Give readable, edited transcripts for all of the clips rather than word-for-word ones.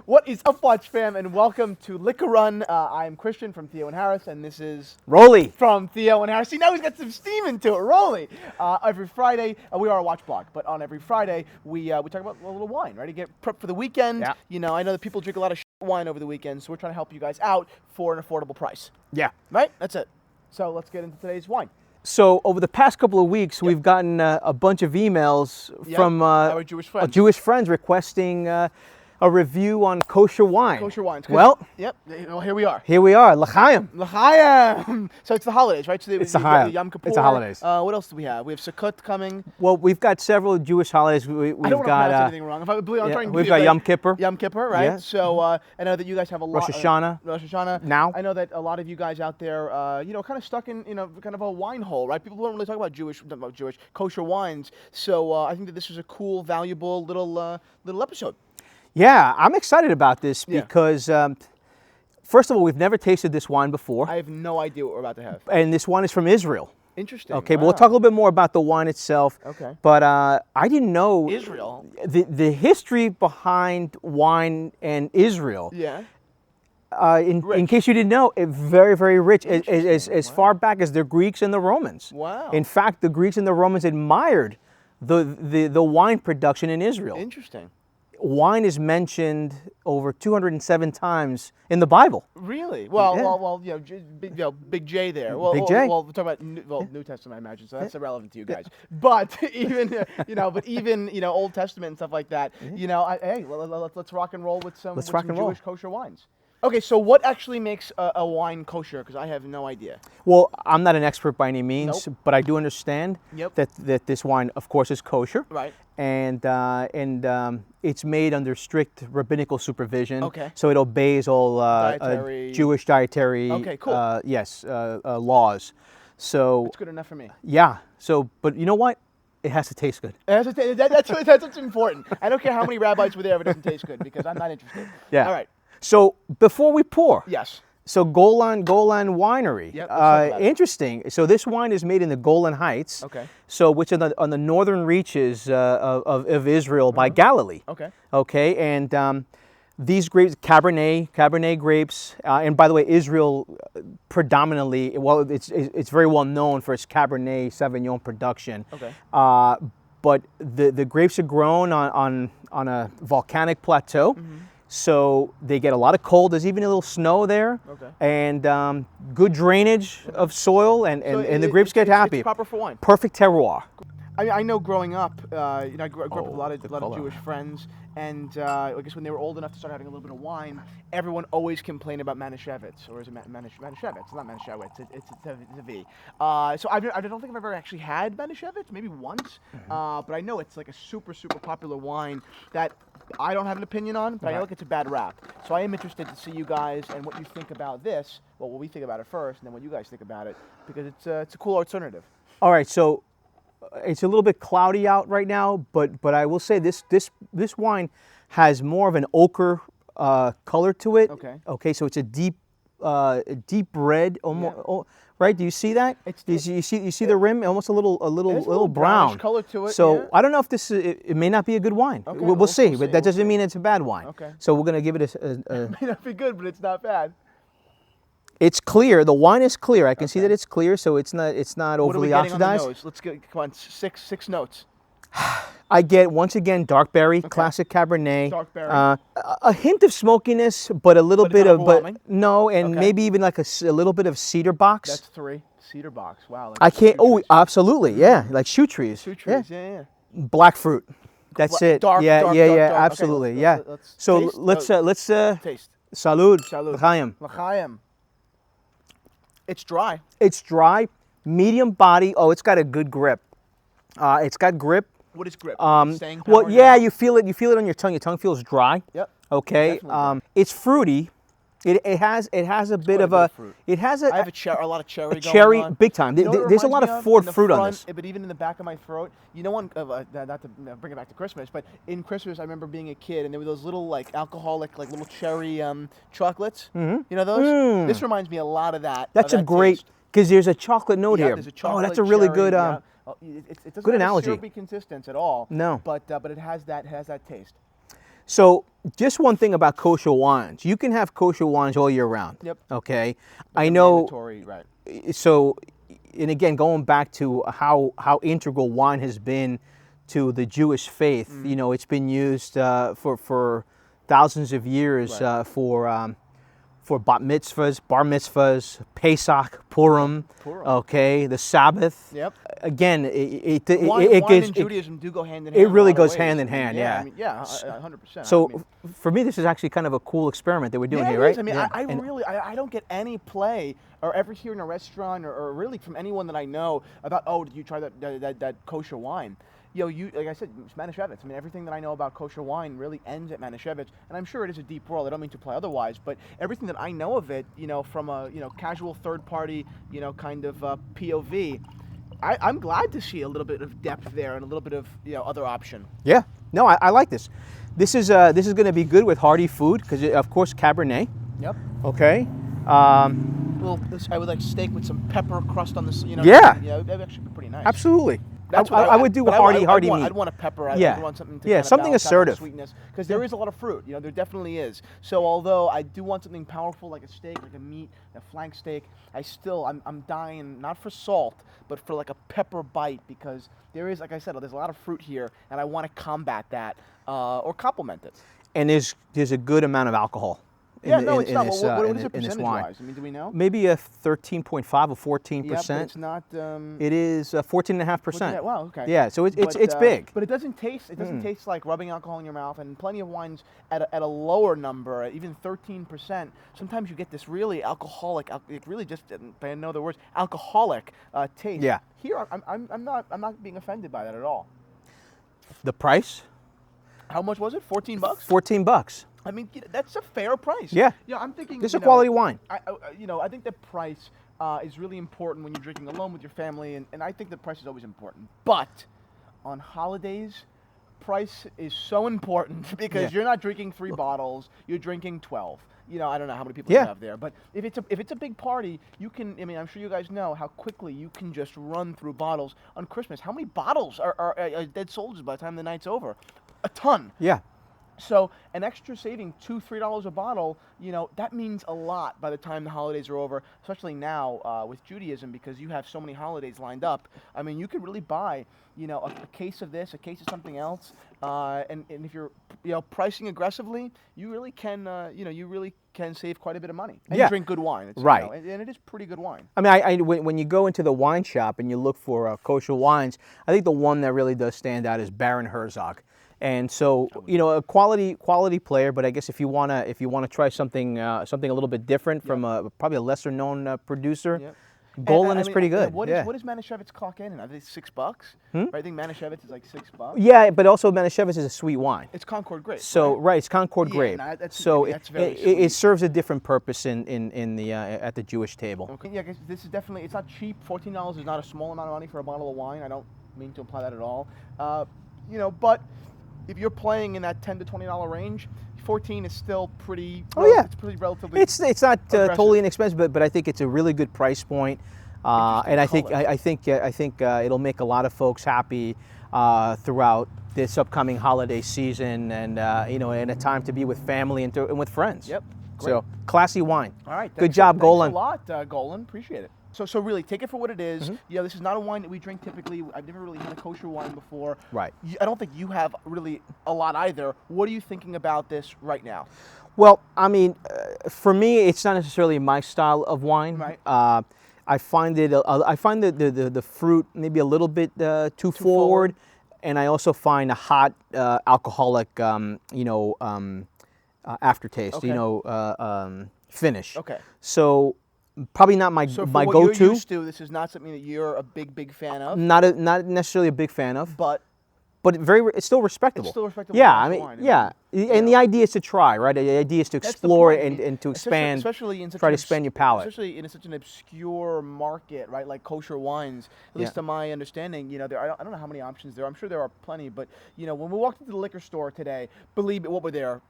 What is up, Watch fam, and welcome to Liquor Run. I'm Christian from Theo and Harris, and this is Rolly from Theo and Harris. See, now he's got some steam into it. Rolly. Every Friday, we are a watch blog, but on every Friday, we talk about a little wine, right? To get prepped for the weekend. Yeah. You know, I know that people drink a lot of wine over the weekend, so we're trying to help you guys out for an affordable price. Yeah. Right? That's it. So let's get into today's wine. So over the past couple of weeks, we've gotten a bunch of emails from our Jewish friends. Jewish friends requesting a review on kosher wine. Kosher wines. Well, yep. Well, here we are. Here we are, L'chaim. L'chaim. So it's the holidays, right? So It's the holidays. Yom Kippur. It's the holidays. What else do we have? We have Sukkot coming. Well, we've got several Jewish holidays. We've I don't want to got pronounce anything wrong. If I believe, I'm trying to we've got Yom Kippur. Yom Kippur, right? Yeah. So I know that you guys have a lot. Rosh Hashanah. Rosh Hashanah. Now. I know that a lot of you guys out there, kind of stuck in, kind of a wine hole, right? People don't really talk about Jewish kosher wines. So I think that this is a cool, valuable little episode. Yeah, I'm excited about this because, first of all, we've never tasted this wine before. I have no idea what we're about to have. And this one is from Israel. Interesting. Okay, wow. but we'll talk a little bit more about the wine itself. Okay. But I didn't know Israel. The history behind wine and Israel. Yeah. In case you didn't know, very, very rich, as far back as the Greeks and the Romans. Wow. In fact, the Greeks and the Romans admired the wine production in Israel. Interesting. Wine is mentioned over 207 times in the Bible. Really? Well, Big J there. Well, Big J. Well, we're talking about New Testament, I imagine, so that's irrelevant to you guys. But even Old Testament and stuff like that. Hey, let's rock and roll with some Jewish kosher wines. Okay, so what actually makes a wine kosher? Because I have no idea. Well, I'm not an expert by any means, but I do understand Yep. that this wine, of course, is kosher. Right. And it's made under strict rabbinical supervision. Okay. So it obeys all Jewish dietary laws. So It's good enough for me. yeah. So, but you know what? It has to taste good. That's what's important. I don't care how many rabbis were there if it doesn't taste good, because I'm not interested. Yeah. All right. So before we pour. Yes. So Golan Winery. Yep, let's talk about it. Interesting. So this wine is made in the Golan Heights. Okay. So which are on the northern reaches of Israel by Galilee. Okay. Okay. And these grapes, Cabernet grapes, and by the way, Israel predominantly, well, it's very well known for its Cabernet Sauvignon production. Okay. But the grapes are grown on a volcanic plateau. Mm-hmm. So they get a lot of cold. There's even a little snow there. Okay. And good drainage of soil, and the grapes get happy. It's proper for wine. Perfect terroir. I know growing up, I grew up with a lot of Jewish friends, and I guess when they were old enough to start having a little bit of wine, everyone always complained about Manischewitz, or is it Manischewitz? It's not Manischewitz. It's a V. So I don't think I've ever actually had Manischewitz, maybe once, but I know it's like a super, super popular wine that I don't have an opinion on, but I know like it's a bad rap. So I am interested to see you guys and what you think about this. Well, what we think about it first, and then what you guys think about it, because it's a cool alternative. All right, so it's a little bit cloudy out right now, but I will say this wine has more of an ochre color to it. Okay. Okay, so it's a deep red, almost. Right? Do you see that? You see the rim, almost a little brown color to it. So I don't know if it may not be a good wine. Okay, we'll see, but that doesn't mean it's a bad wine. Okay. So we're gonna give it It may not be good, but it's not bad. It's clear. The wine is clear. I can see that it's clear, so it's not overly oxidized. What are we getting on the nose? Let's come on, six notes. I get, once again, dark berry, classic Cabernet. Dark berry. A hint of smokiness, but a little bit of, no, and Okay. maybe even like a little bit of cedar box. That's 3. Cedar box. Wow. Like I can't. shoe trees. Absolutely, yeah, like shoe trees. Shoe trees. Yeah. Black fruit. That's it. Dark, yeah, dark, yeah, dark, yeah, dark. absolutely, Okay, yeah. So taste? let's Taste. Salud. Salud. L'chaim. L'chaim. It's dry. It's dry, medium body. Oh, it's got a good grip. It's got grip. What is grip? Well, yeah, you feel it. You feel it on your tongue. Your tongue feels dry. Yep. Okay. It's fruity. It has a bit of a. Fruit. It has I have a lot of cherry. Cherry, going on. big time. You know There's a lot of forward fruit on this. But even in the back of my throat, not to bring it back to Christmas, but in Christmas I remember being a kid and there were those little like alcoholic like little cherry chocolates. Mm-hmm. You know those? This reminds me a lot of that. That's a great, because there's a chocolate note here. There's a chocolate that's a really cherry, good. It doesn't good have analogy. a syrupy consistence at all. No. But it has that taste. So just one thing about kosher wines. You can have kosher wines all year round. Yep. Okay. But I know. mandatory, right. So, and again, going back to how integral wine has been to the Jewish faith, you know, it's been used for thousands of years Right. For bat mitzvahs, bar mitzvahs, Pesach, Purim, okay, the Sabbath. Yep. Again, Wine and Judaism do go hand in hand. It really goes ways. hand in hand, yeah. I mean, yeah, 100%. So for me, this is actually kind of a cool experiment that we're doing yeah, here, it right? is. I mean, Yeah. I don't get any play or ever hear in a restaurant or really from anyone that I know about, oh, did you try that kosher wine? You know, like I said, Manischewitz. I mean, everything that I know about kosher wine really ends at Manischewitz, and I'm sure it is a deep world. I don't mean to imply otherwise, but everything that I know of it, you know, from a casual third party, kind of POV, I'm glad to see a little bit of depth there and a little bit of other option. Yeah, no, I like this. This is going to be good with hearty food because of course Cabernet. Yep. Okay. I would like steak with some pepper crust on this. Yeah. Yeah, that'd actually be pretty nice. Absolutely. That's I would do hearty meat. I'd want a pepper. I'd want something to kind of something balance out assertive. the sweetness, because there is a lot of fruit. There definitely is. So although I do want something powerful like a steak, like a meat, a flank steak, I'm dying not for salt, but for like a pepper bite, because there is, like I said, there's a lot of fruit here, and I want to combat that or complement it. And there's a good amount of alcohol. It's not. What is it percentage-wise? I mean, do we know? Maybe a 13.5 or 14%. Yeah, but it's not. It is 14.5%. Wow. Okay. Yeah, so it's big. But it doesn't taste. It doesn't taste like rubbing alcohol in your mouth. And plenty of wines at a lower number, even 13%. Sometimes you get this really alcoholic, really just, by no other words, alcoholic taste. Yeah. Here, I'm not being offended by that at all. The price? How much was it? $14? $14. I mean, that's a fair price. Yeah. Yeah, I'm thinking. This is a quality wine. I think the price is really important when you're drinking alone with your family, and I think the price is always important. But on holidays, price is so important because you're not drinking 3 bottles, you're drinking 12. I don't know how many people you have there, but if it's a big party, you can. I mean, I'm sure you guys know how quickly you can just run through bottles on Christmas. How many bottles are dead soldiers by the time the night's over? A ton. Yeah. So an extra saving $2-3 a bottle, that means a lot by the time the holidays are over, especially now with Judaism, because you have so many holidays lined up. I mean, you could really buy, a case of this, a case of something else, and if you're, pricing aggressively, you really can, save quite a bit of money. And you drink good wine. It's, right. And it is pretty good wine. I mean, when you go into the wine shop and you look for kosher wines, I think the one that really does stand out is Baron Herzog. And so, a quality player, but I guess if you wanna try something a little bit different from probably a lesser known producer, Golan is pretty good. What does Manischewitz clock in? I think $6. Right? I think Manischewitz is like $6. Yeah, but also Manischewitz is a sweet wine. It's Concord grape. So it's Concord grape. No, that's very sweet. It serves a different purpose in the at the Jewish table. Okay. Yeah, this is definitely, it's not cheap. $14 is not a small amount of money for a bottle of wine. I don't mean to imply that at all. But if you're playing in that $10 to $20 range, 14 is still pretty. It's pretty relatively. It's not totally inexpensive, but I think it's a really good price point, and I think it'll make a lot of folks happy throughout this upcoming holiday season, and and a time to be with family and with friends. Yep. Great. So classy wine. All right. Good job, Golan. Thanks a lot, Golan. Appreciate it. So really, take it for what it is. This is not a wine that we drink typically. I've never really had a kosher wine before. Right. I don't think you have really a lot either. What are you thinking about this right now? Well, I mean, for me, it's not necessarily my style of wine. Right. I find the fruit maybe a little bit too forward, and I also find a hot alcoholic, aftertaste. Okay. Finish. Okay. So. Probably not my what go-to. You're used to, this is not something that you're a big fan of. Not necessarily a big fan of. But it's still respectable. It's still respectable. Yeah, I mean, and the idea is to try, right? The idea is to explore and to expand, especially in try to expand your palate. Especially in such an obscure market, right? Like kosher wines. At least to my understanding, I don't know how many options there are. I'm sure there are plenty, but when we walked into the liquor store today, believe me, what were there?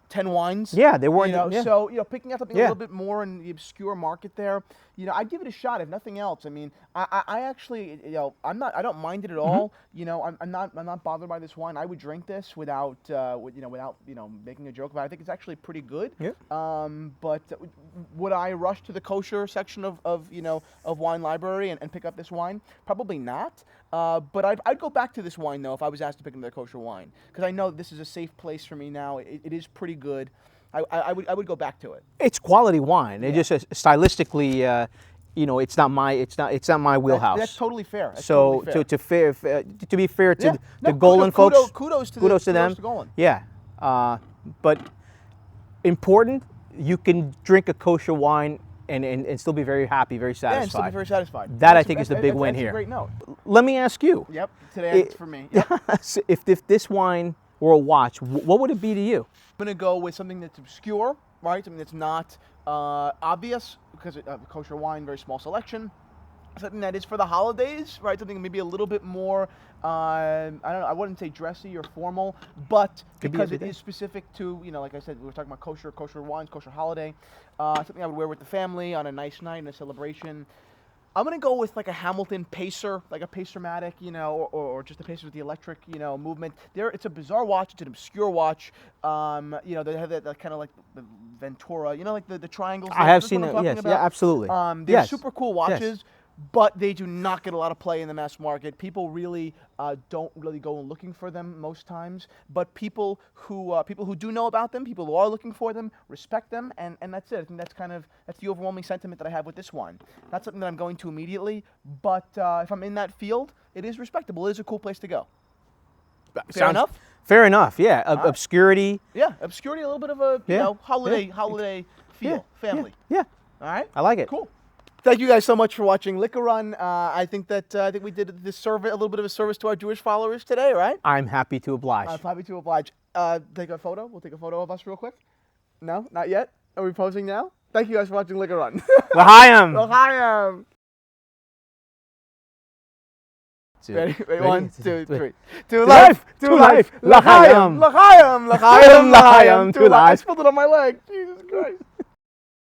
10 wines. Yeah, they weren't. So picking out something a little bit more in the obscure market there, I'd give it a shot if nothing else. I mean, I actually, I don't mind it at all. I'm not bothered by this wine. I would drink this without making a joke about it. I think it's actually pretty good. Yeah. But would I rush to the kosher section of wine library and pick up this wine? Probably not. But I'd go back to this wine though if I was asked to pick another kosher wine, because I know this is a safe place for me now. It is pretty good. I would go back to it. It's quality wine. It just stylistically, it's not my wheelhouse. That's totally fair. That's so totally fair. to be fair to the Golan folks, kudos to them. To Golan. Yeah, but important. You can drink a kosher wine and still be very happy, very satisfied. Yeah, and still be very satisfied. That I think is the big win here. That's a great note. Let me ask you. Yep. Today it's for me. Yep. If this wine were a watch, what would it be to you? I'm going to go with something that's obscure, right? Something that's not obvious, because kosher wine, very small selection. Something that is for the holidays, right? Something maybe a little bit more, I don't know, I wouldn't say dressy or formal, but because it is specific to, like I said, we were talking about kosher wines, kosher holiday. Something I would wear with the family on a nice night in a celebration. I'm going to go with like a Hamilton Pacer, like a Pacer-matic, or just a Pacer with the electric, movement. It's a bizarre watch. It's an obscure watch. They have that kind of like the Ventura, like the triangles. I have seen it. Yes, yeah, absolutely. They're super cool watches. Yes. But they do not get a lot of play in the mass market. People really don't really go looking for them most times. But people who do know about them, people who are looking for them, respect them, and that's it. I think that's the overwhelming sentiment that I have with this wine. Not something that I'm going to immediately, but if I'm in that field, it is respectable. It is a cool place to go. Fair enough? Fair enough. Yeah. Obscurity. Yeah, obscurity. A little bit of a holiday feel, family. Yeah. All right. I like it. Cool. Thank you guys so much for watching Liquor Run. I think we did this survey, a little bit of a service to our Jewish followers today, right? I'm happy to oblige. I'm happy to oblige. Take a photo. We'll take a photo of us real quick. No, not yet. Are we posing now? Thank you guys for watching Liquor Run. L'chaim. L'chaim. Ready? 1, 2, 3. To life. L'chaim. L'chaim. L'chaim. L'chaim. To life. I spilled it on my leg. Jesus Christ.